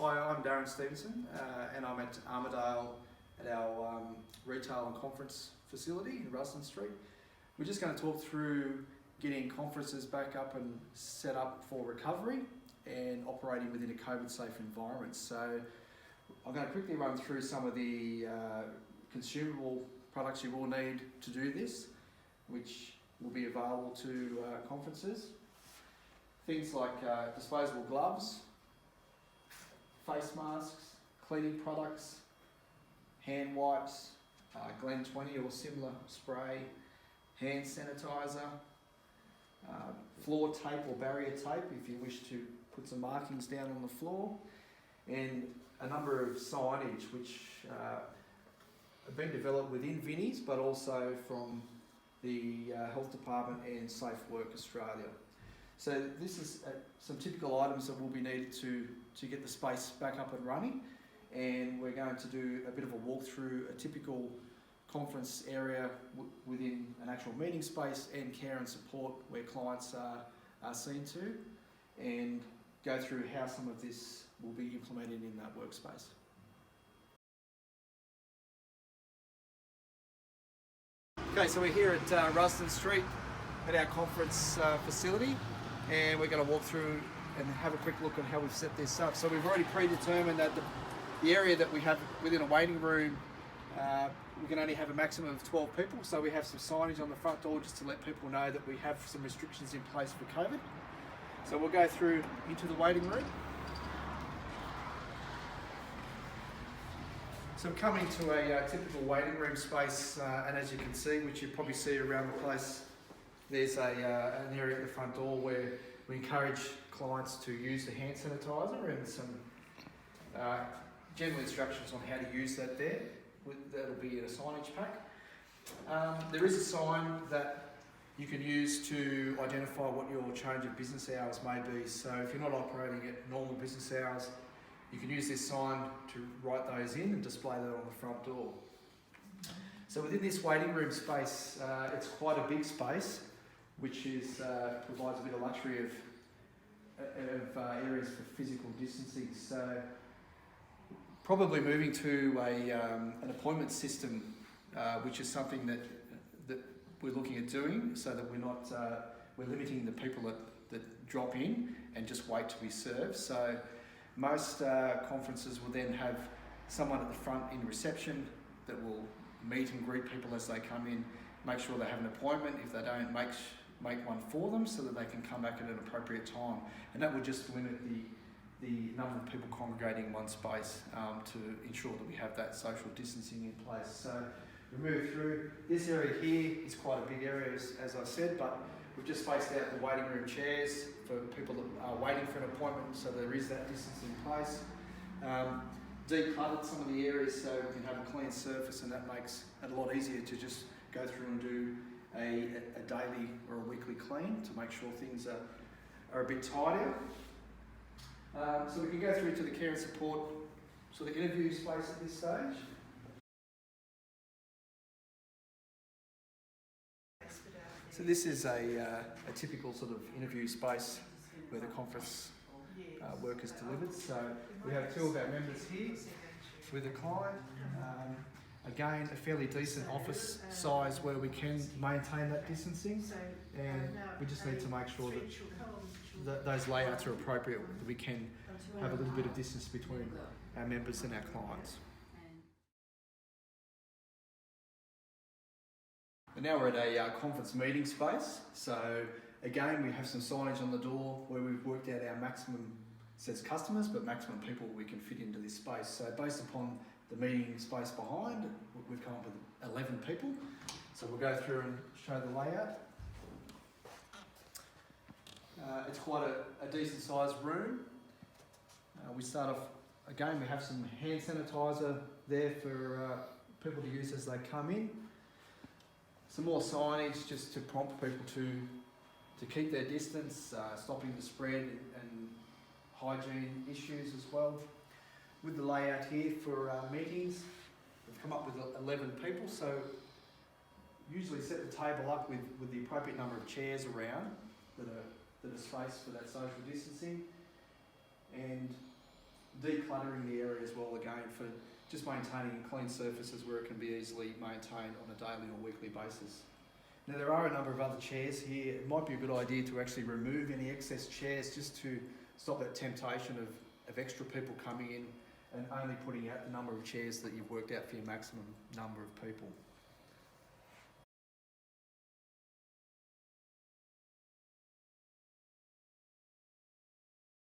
Hi, I'm Darren Stevenson and I'm at Armidale at our retail and conference facility in Rusden Street. We're just going to talk through getting conferences back up and set up for recovery and operating within a COVID-safe environment. So I'm going to quickly run through some of the consumable products you will need to do this, which will be available to conferences. Things like disposable gloves, face masks, cleaning products, hand wipes, Glen 20 or similar spray, hand sanitizer, floor tape or barrier tape if you wish to put some markings down on the floor, and a number of signage which have been developed within Vinnie's but also from the Health Department and Safe Work Australia. So this is some typical items that will be needed to get the space back up and running, and we're going to do a bit of a walk through a typical conference area within an actual meeting space and care and support where clients are seen to, and go through how some of this will be implemented in that workspace. Okay, so we're here at Rusden Street at our conference facility, and we're going to walk through and have a quick look at how we've set this up. So we've already predetermined that the area that we have within a waiting room, we can only have a maximum of 12 people. So we have some signage on the front door just to let people know that we have some restrictions in place for COVID. So we'll go through into the waiting room. So we're coming to a typical waiting room space, and as you can see, which you probably see around the place, there's an area at the front door where we encourage clients to use the hand sanitizer and some general instructions on how to use that there. That'll be in a signage pack. There is a sign that you can use to identify what your change of business hours may be. So if you're not operating at normal business hours, you can use this sign to write those in and display that on the front door. So within this waiting room space, it's quite a big space, which provides a bit of luxury of areas for physical distancing. So probably moving to an appointment system, which is something that we're looking at doing, so that we're limiting the people that drop in and just wait to be served. So most conferences will then have someone at the front in reception that will meet and greet people as they come in, make sure they have an appointment. If they don't, make one for them so that they can come back at an appropriate time. And that will just limit the number of people congregating in one space to ensure that we have that social distancing in place. So we move through. This area here is quite a big area, as I said, but we've just spaced out the waiting room chairs for people that are waiting for an appointment, so there is that distance in place. Decluttered some of the areas so we can have a clean surface, and that makes it a lot easier to just go through and do a daily or a weekly clean to make sure things are a bit tidier. So we can go through to the care and support, so the interview space at this stage. So this is a typical sort of interview space where the conference work is delivered. So we have two of our members here with a client. Again, a fairly decent office size where we can maintain that distancing, and we just need to make sure that those layouts are appropriate, that we can have a little bit of distance between our members and our clients. And now we're at a conference meeting space. So again, we have some signage on the door where we've worked out our maximum, says customers, but maximum people we can fit into this space. So based upon the meeting space behind, we've come up with 11 people. So we'll go through and show the layout. It's quite a decent sized room. We start off, again, we have some hand sanitizer there for people to use as they come in. Some more signage just to prompt people to keep their distance, stopping the spread and hygiene issues as well. With the layout here for meetings, we've come up with 11 people, so usually set the table up with the appropriate number of chairs around that are spaced for that social distancing, and decluttering the area as well, again, for just maintaining clean surfaces where it can be easily maintained on a daily or weekly basis. Now there are a number of other chairs here. It might be a good idea to actually remove any excess chairs just to stop that temptation of extra people coming in and only putting out the number of chairs that you've worked out for your maximum number of people.